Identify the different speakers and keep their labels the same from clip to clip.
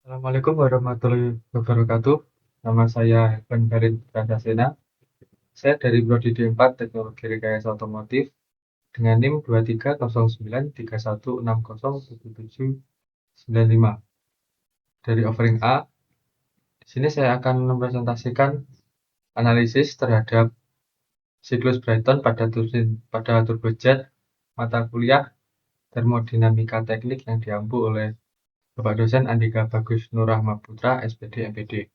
Speaker 1: Assalamualaikum warahmatullahi wabarakatuh. Nama saya Evan Farid Prasasena. Saya dari Prodi D4 Teknologi Rekayasa Otomotif dengan NIM 230931607795 dari offering A. Di sini saya akan mempresentasikan analisis terhadap siklus Brighton pada turbojet mata kuliah termodinamika teknik yang diampu oleh Bapak dosen Andika Bagus Nurrahma Putra, SPD MPD.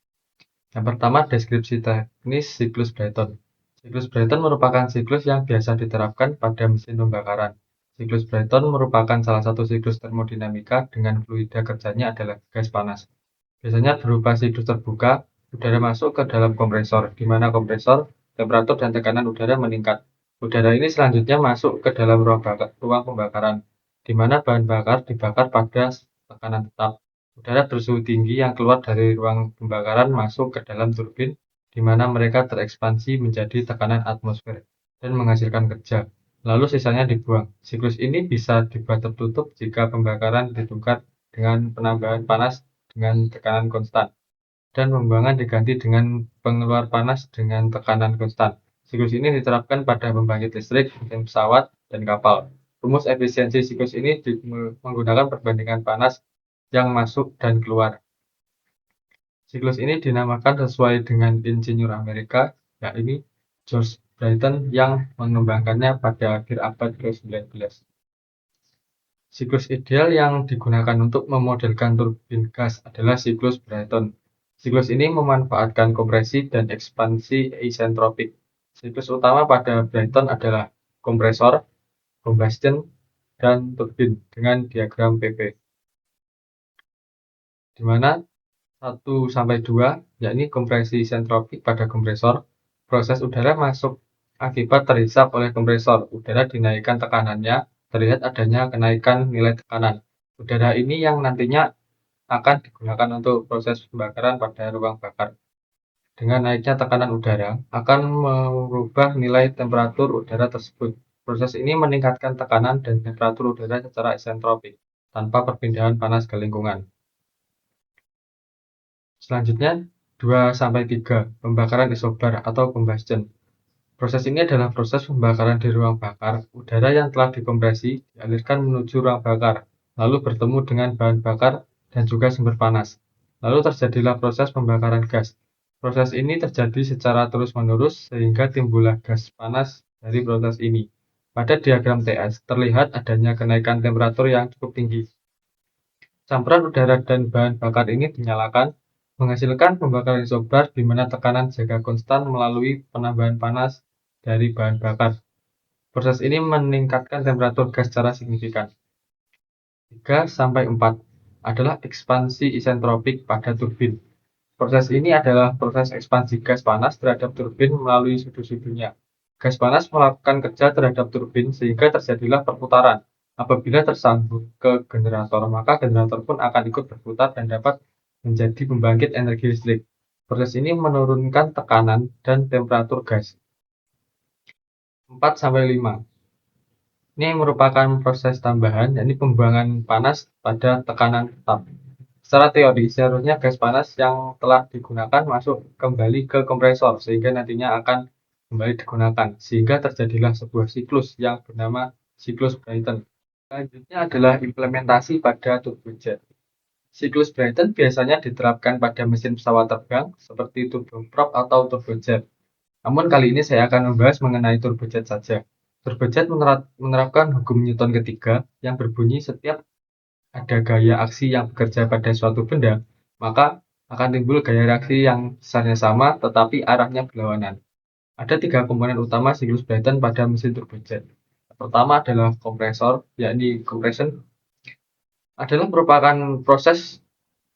Speaker 1: Yang pertama, deskripsi teknis siklus Brighton. Siklus Brighton merupakan siklus yang biasa diterapkan pada mesin pembakaran. Siklus Brighton merupakan salah satu siklus termodinamika dengan fluida kerjanya adalah gas panas. Biasanya berupa siklus terbuka, udara masuk ke dalam kompresor, di mana kompresor, temperatur dan tekanan udara meningkat. Udara ini selanjutnya masuk ke dalam ruang pembakaran, di mana bahan bakar dibakar pada tekanan tetap. Udara bersuhu tinggi yang keluar dari ruang pembakaran masuk ke dalam turbin, di mana mereka terekspansi menjadi tekanan atmosfer dan menghasilkan kerja. Lalu sisanya dibuang. Siklus ini bisa dibuat tertutup jika pembakaran ditukar dengan penambahan panas dengan tekanan konstan, dan pembuangan diganti dengan pengeluar panas dengan tekanan konstan. Siklus ini diterapkan pada pembangkit listrik, mesin pesawat, dan kapal. Rumus efisiensi siklus ini menggunakan perbandingan panas yang masuk dan keluar. Siklus ini dinamakan sesuai dengan insinyur Amerika, yaitu George Brighton yang mengembangkannya pada akhir abad ke-19. Siklus ideal yang digunakan untuk memodelkan turbin gas adalah siklus Brighton. Siklus ini memanfaatkan kompresi dan ekspansi isentropik. Siklus utama pada Brighton adalah kompresor, combustion, dan turbin dengan diagram PP, di mana 1-2, yakni kompresi isentropik pada kompresor. Proses udara masuk akibat terhisap oleh kompresor. Udara dinaikkan tekanannya, terlihat adanya kenaikan nilai tekanan. Udara ini yang nantinya akan digunakan untuk proses pembakaran pada ruang bakar. Dengan naiknya tekanan udara, akan merubah nilai temperatur udara tersebut. Proses ini meningkatkan tekanan dan temperatur udara secara isentropik, tanpa perpindahan panas ke lingkungan. Selanjutnya, 2-3, pembakaran isobar atau combustion. Proses ini adalah proses pembakaran di ruang bakar. Udara yang telah dikompresi dialirkan menuju ruang bakar, lalu bertemu dengan bahan bakar dan juga sumber panas. Lalu terjadilah proses pembakaran gas. Proses ini terjadi secara terus-menerus sehingga timbullah gas panas dari proses ini. Pada diagram TS, terlihat adanya kenaikan temperatur yang cukup tinggi. Campuran udara dan bahan bakar ini dinyalakan, menghasilkan pembakaran isobar di mana tekanan jaga konstan melalui penambahan panas dari bahan bakar. Proses ini meningkatkan temperatur gas secara signifikan. 3-4 adalah ekspansi isentropik pada turbin. Proses ini adalah proses ekspansi gas panas terhadap turbin melalui sudut-sudutnya. Gas panas melakukan kerja terhadap turbin sehingga terjadilah perputaran. Apabila tersambung ke generator, maka generator pun akan ikut berputar dan dapat menjadi pembangkit energi listrik. Proses ini menurunkan tekanan dan temperatur gas. 4-5. Ini merupakan proses tambahan, yakni pembuangan panas pada tekanan tetap. Secara teori, seharusnya gas panas yang telah digunakan masuk kembali ke kompresor, sehingga nantinya akan kembali digunakan, sehingga terjadilah sebuah siklus yang bernama siklus Brighton. Selanjutnya adalah implementasi pada turbojet. Siklus Brighton biasanya diterapkan pada mesin pesawat terbang, seperti turboprop atau turbojet. Namun kali ini saya akan membahas mengenai turbojet saja. Turbojet menerapkan hukum Newton ketiga yang berbunyi setiap ada gaya aksi yang bekerja pada suatu benda, maka akan timbul gaya reaksi yang besarnya sama tetapi arahnya berlawanan. Ada 3 komponen utama siklus Brighton pada mesin turbojet. Yang pertama adalah kompresor, yakni compression adalah merupakan proses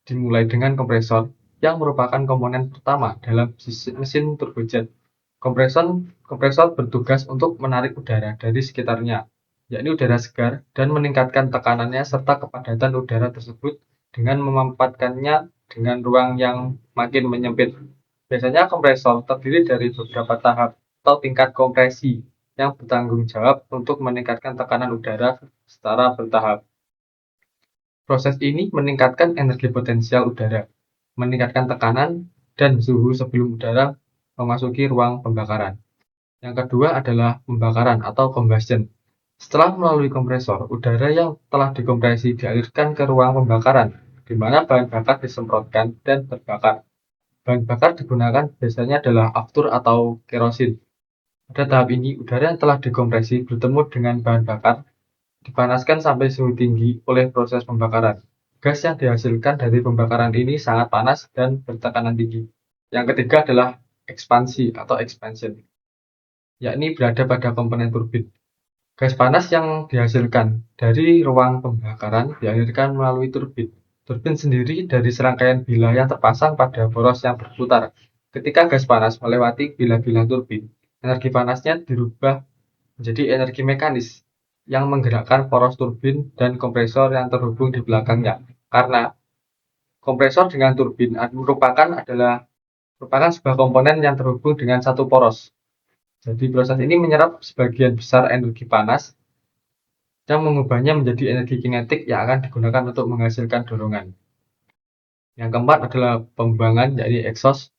Speaker 1: dimulai dengan kompresor yang merupakan komponen pertama dalam mesin turbojet. Kompresor bertugas untuk menarik udara dari sekitarnya, yakni udara segar, dan meningkatkan tekanannya serta kepadatan udara tersebut dengan memanfaatkannya dengan ruang yang makin menyempit. Biasanya kompresor terdiri dari beberapa tahap atau tingkat kompresi yang bertanggung jawab untuk meningkatkan tekanan udara secara bertahap. Proses ini meningkatkan energi potensial udara, meningkatkan tekanan dan suhu sebelum udara memasuki ruang pembakaran. Yang kedua adalah pembakaran atau combustion. Setelah melalui kompresor, udara yang telah dikompresi dialirkan ke ruang pembakaran, di mana bahan bakar disemprotkan dan terbakar. Bahan bakar digunakan biasanya adalah aftur atau kerosin. Pada tahap ini, udara yang telah dikompresi bertemu dengan bahan bakar, dipanaskan sampai suhu tinggi oleh proses pembakaran. Gas yang dihasilkan dari pembakaran ini sangat panas dan bertekanan tinggi. Yang ketiga adalah ekspansi atau expansion, yakni berada pada komponen turbin. Gas panas yang dihasilkan dari ruang pembakaran dialirkan melalui turbin. Turbin sendiri dari serangkaian bilah yang terpasang pada poros yang berputar. Ketika gas panas melewati bilah-bilah turbin, energi panasnya dirubah menjadi energi mekanis yang menggerakkan poros turbin dan kompresor yang terhubung di belakangnya. Karena kompresor dengan turbin merupakan sebuah komponen yang terhubung dengan satu poros. Jadi proses ini menyerap sebagian besar energi panas yang mengubahnya menjadi energi kinetik yang akan digunakan untuk menghasilkan dorongan. Yang keempat adalah pembuangan, yakni exhaust.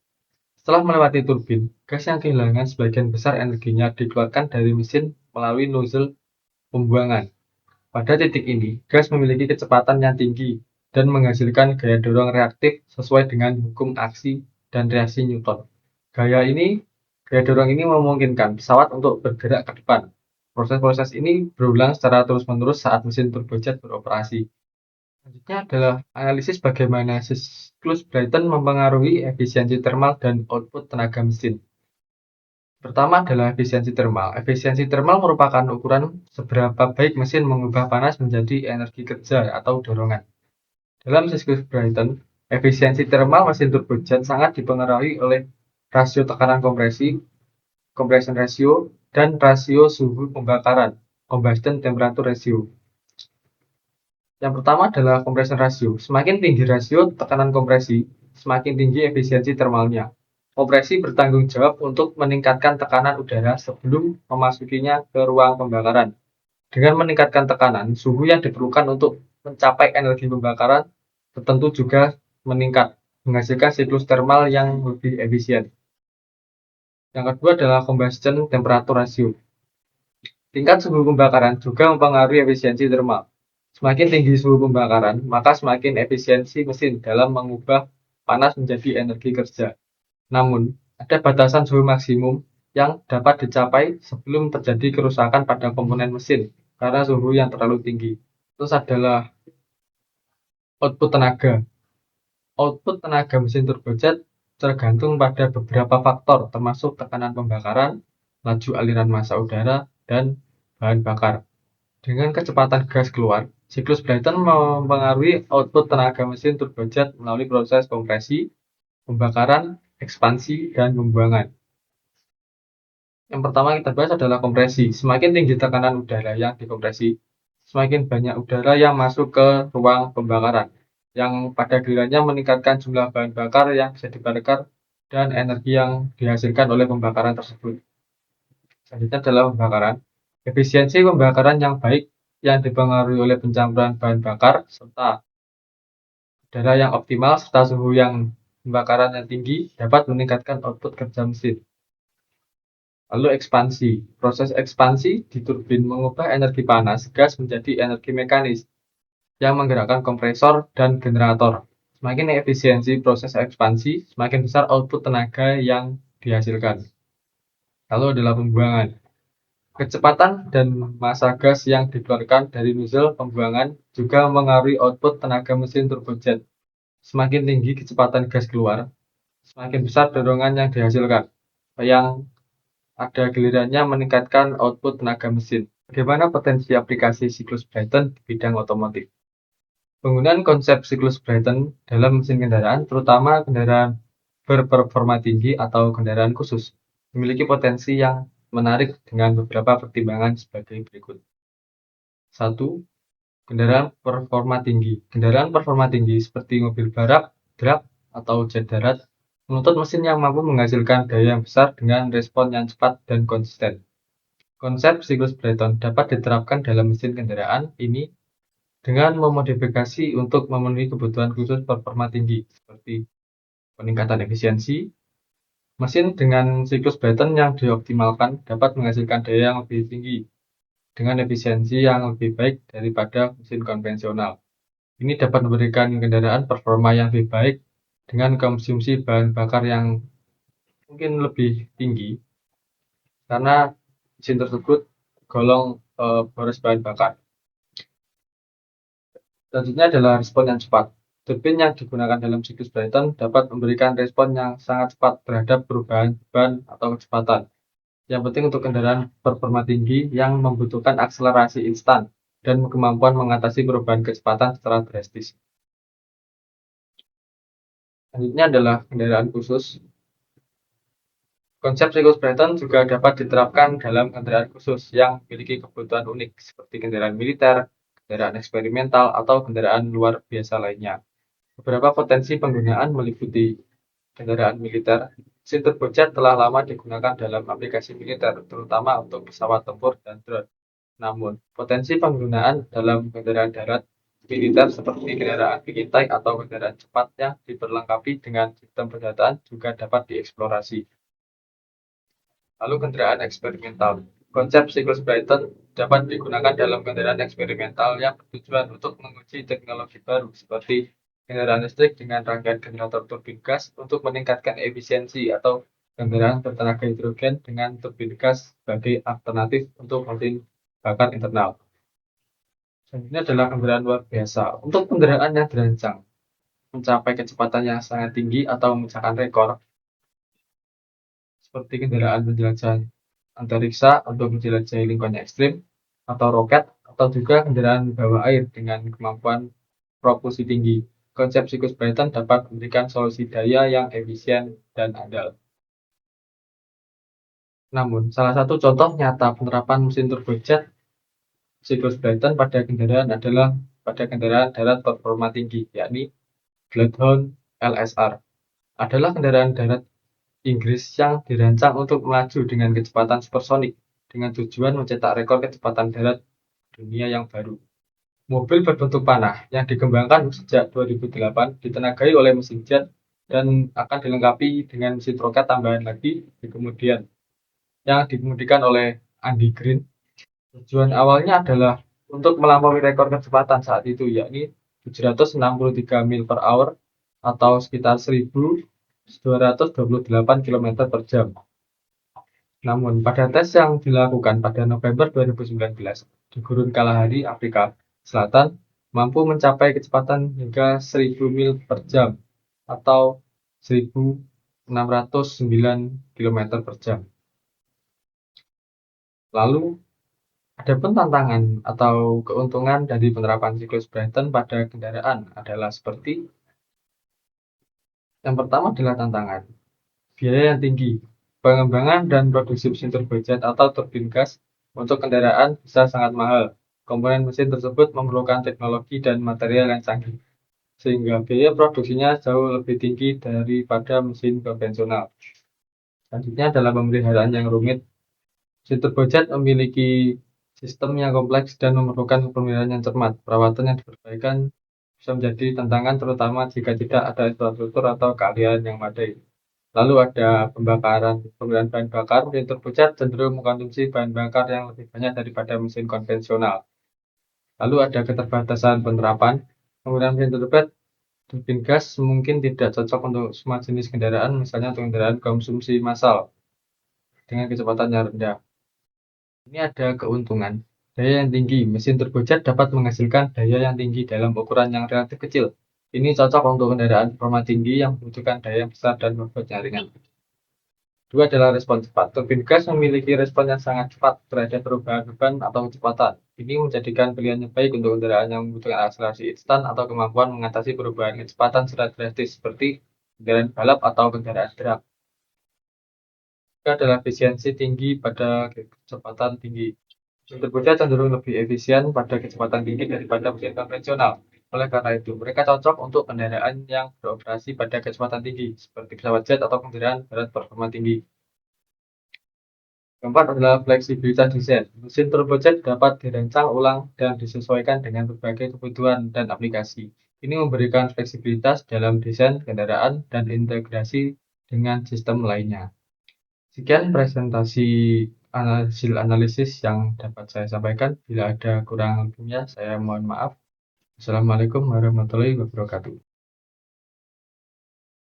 Speaker 1: Setelah melewati turbin, gas yang kehilangan sebagian besar energinya dikeluarkan dari mesin melalui nozzle pembuangan. Pada titik ini, gas memiliki kecepatan yang tinggi dan menghasilkan gaya dorong reaktif sesuai dengan hukum aksi dan reaksi Newton. Gaya dorong ini memungkinkan pesawat untuk bergerak ke depan. Proses-proses ini berulang secara terus-menerus saat mesin turbojet beroperasi. Selanjutnya adalah analisis bagaimana siklus Brayton mempengaruhi efisiensi termal dan output tenaga mesin. Pertama adalah efisiensi termal. Efisiensi termal merupakan ukuran seberapa baik mesin mengubah panas menjadi energi kerja atau dorongan. Dalam siklus Brayton, efisiensi termal mesin turbojet sangat dipengaruhi oleh rasio tekanan kompresi, compression ratio, dan rasio suhu pembakaran, combustion temperature ratio. Yang pertama adalah compression ratio. Semakin tinggi rasio tekanan kompresi, semakin tinggi efisiensi termalnya. Kompresi bertanggung jawab untuk meningkatkan tekanan udara sebelum memasukinya ke ruang pembakaran. Dengan meningkatkan tekanan, suhu yang diperlukan untuk mencapai energi pembakaran tertentu juga meningkat, menghasilkan siklus termal yang lebih efisien. Yang kedua adalah combustion temperature ratio. Tingkat suhu pembakaran juga mempengaruhi efisiensi termal. Semakin tinggi suhu pembakaran, maka semakin efisiensi mesin dalam mengubah panas menjadi energi kerja. Namun, ada batasan suhu maksimum yang dapat dicapai sebelum terjadi kerusakan pada komponen mesin karena suhu yang terlalu tinggi. Terus adalah output tenaga. Output tenaga mesin turbojet tergantung pada beberapa faktor termasuk tekanan pembakaran, laju aliran massa udara, dan bahan bakar. Dengan kecepatan gas keluar, siklus Brayton mempengaruhi output tenaga mesin turbojet melalui proses kompresi, pembakaran, ekspansi, dan pembuangan. Yang pertama kita bahas adalah kompresi. Semakin tinggi tekanan udara yang dikompresi, semakin banyak udara yang masuk ke ruang pembakaran, yang pada gilirannya meningkatkan jumlah bahan bakar yang bisa dibakar dan energi yang dihasilkan oleh pembakaran tersebut. Selanjutnya adalah pembakaran. Efisiensi pembakaran yang baik yang dipengaruhi oleh pencampuran bahan bakar serta udara yang optimal serta suhu yang pembakaran yang tinggi dapat meningkatkan output kerja mesin. Lalu ekspansi. Proses ekspansi di turbin mengubah energi panas gas menjadi energi mekanis yang menggerakkan kompresor dan generator. Semakin efisiensi proses ekspansi, semakin besar output tenaga yang dihasilkan. Lalu adalah pembuangan. Kecepatan dan massa gas yang dikeluarkan dari nozzle pembuangan juga mempengaruhi output tenaga mesin turbojet. Semakin tinggi kecepatan gas keluar, semakin besar dorongan yang dihasilkan, yang ada gilirannya meningkatkan output tenaga mesin. Bagaimana potensi aplikasi siklus Brayton di bidang otomotif? Penggunaan konsep siklus Brayton dalam mesin kendaraan, terutama kendaraan berperforma tinggi atau kendaraan khusus, memiliki potensi yang menarik dengan beberapa pertimbangan sebagai berikut. 1. Kendaraan performa tinggi. Kendaraan performa tinggi seperti mobil balap, truk, atau jet darat menuntut mesin yang mampu menghasilkan daya yang besar dengan respon yang cepat dan konsisten. Konsep siklus Brayton dapat diterapkan dalam mesin kendaraan ini dengan memodifikasi untuk memenuhi kebutuhan khusus performa tinggi, seperti peningkatan efisiensi. Mesin dengan siklus Brayton yang dioptimalkan dapat menghasilkan daya yang lebih tinggi dengan efisiensi yang lebih baik daripada mesin konvensional. Ini dapat memberikan kendaraan performa yang lebih baik dengan konsumsi bahan bakar yang mungkin lebih tinggi karena mesin tersebut golong boros bahan bakar. Selanjutnya adalah respon yang cepat. Turbin yang digunakan dalam siklus Brayton dapat memberikan respon yang sangat cepat terhadap perubahan beban atau kecepatan. Yang penting untuk kendaraan performa tinggi yang membutuhkan akselerasi instan dan kemampuan mengatasi perubahan kecepatan secara drastis. Selanjutnya adalah kendaraan khusus. Konsep siklus Brayton juga dapat diterapkan dalam kendaraan khusus yang memiliki kebutuhan unik seperti kendaraan militer, kendaraan eksperimental, atau kendaraan luar biasa lainnya. Beberapa potensi penggunaan meliputi kendaraan militer. Mesin turbojet telah lama digunakan dalam aplikasi militer, terutama untuk pesawat tempur dan drone. Namun, potensi penggunaan dalam kendaraan darat militer seperti kendaraan pengintai atau kendaraan cepat yang diperlengkapi dengan sistem senjataan juga dapat dieksplorasi. Lalu kendaraan eksperimental. Konsep siklus Brayton dapat digunakan dalam kendaraan eksperimental yang bertujuan untuk menguji teknologi baru seperti kendaraan listrik dengan rangkaian generator turbin gas untuk meningkatkan efisiensi atau kendaraan bertenaga hidrogen dengan turbin gas sebagai alternatif untuk mesin bakar internal. Selanjutnya adalah kendaraan luar biasa. Untuk kendaraan yang dirancang mencapai kecepatan yang sangat tinggi atau memecahkan rekor, seperti kendaraan penjelajah antariksa untuk menjelajahi lingkungan ekstrim, atau roket, atau juga kendaraan bawah air dengan kemampuan propulsi tinggi. Konsep siklus Brayton dapat memberikan solusi daya yang efisien dan andal. Namun, salah satu contoh nyata penerapan mesin turbojet siklus Brayton pada kendaraan adalah pada kendaraan darat performa tinggi, yakni Bloodhound LSR. Adalah kendaraan darat Inggris yang dirancang untuk melaju dengan kecepatan supersonik dengan tujuan mencetak rekor kecepatan darat dunia yang baru. Mobil berbentuk panah yang dikembangkan sejak 2008 ditenagai oleh mesin jet dan akan dilengkapi dengan mesin roket tambahan lagi di kemudian yang dikemudikan oleh Andy Green. Tujuan awalnya adalah untuk melampaui rekor kecepatan saat itu, yakni 763 mil per hour atau sekitar 1.228 km per jam. Namun, pada tes yang dilakukan pada November 2019 di Gurun Kalahari, Afrika Selatan, mampu mencapai kecepatan hingga 1.000 mil per jam atau 1.609 km per jam. Lalu, adapun tantangan atau keuntungan dari penerapan siklus Brayton pada kendaraan adalah seperti yang pertama adalah tantangan. Biaya yang tinggi. Pengembangan dan produksi mesin turbojet atau turbin gas untuk kendaraan bisa sangat mahal. Komponen mesin tersebut memerlukan teknologi dan material yang canggih, sehingga biaya produksinya jauh lebih tinggi daripada mesin konvensional. Selanjutnya adalah pemeliharaan yang rumit. Mesin turbojet memiliki sistem yang kompleks dan memerlukan pemeliharaan yang cermat. Perawatan yang diperbaikan bisa menjadi tantangan terutama jika tidak ada infrastruktur atau keahlian yang memadai. Lalu ada pembakaran bahan bakar. Mesin turbojet cenderung mengkonsumsi bahan bakar yang lebih banyak daripada mesin konvensional. Lalu ada keterbatasan penerapan. Penggunaan mesin turbin gas mungkin tidak cocok untuk semua jenis kendaraan, misalnya untuk kendaraan konsumsi massal dengan kecepatan yang rendah. Ini ada keuntungan. Daya yang tinggi. Mesin turbojet dapat menghasilkan daya yang tinggi dalam ukuran yang relatif kecil. Ini cocok untuk kendaraan performa tinggi yang membutuhkan daya yang besar dan bobotnya ringan. Dua adalah respon cepat. Turbin gas memiliki respon yang sangat cepat terhadap perubahan beban atau kecepatan. Ini menjadikan pilihan yang baik untuk kendaraan yang membutuhkan akselerasi instan atau kemampuan mengatasi perubahan kecepatan secara drastis seperti kendaraan balap atau kendaraan drag. Ketiga adalah efisiensi tinggi pada kecepatan tinggi. Mesin turbojet cenderung lebih efisien pada kecepatan tinggi daripada mesin konvensional. Oleh karena itu, mereka cocok untuk kendaraan yang beroperasi pada kecepatan tinggi, seperti pesawat jet atau kendaraan darat performa tinggi. Keempat adalah fleksibilitas desain. Mesin turbojet dapat dirancang ulang dan disesuaikan dengan berbagai kebutuhan dan aplikasi. Ini memberikan fleksibilitas dalam desain kendaraan dan integrasi dengan sistem lainnya. Sekian presentasi hasil analisis yang dapat saya sampaikan. Bila ada kurang lebihnya, saya mohon maaf. Assalamualaikum warahmatullahi wabarakatuh.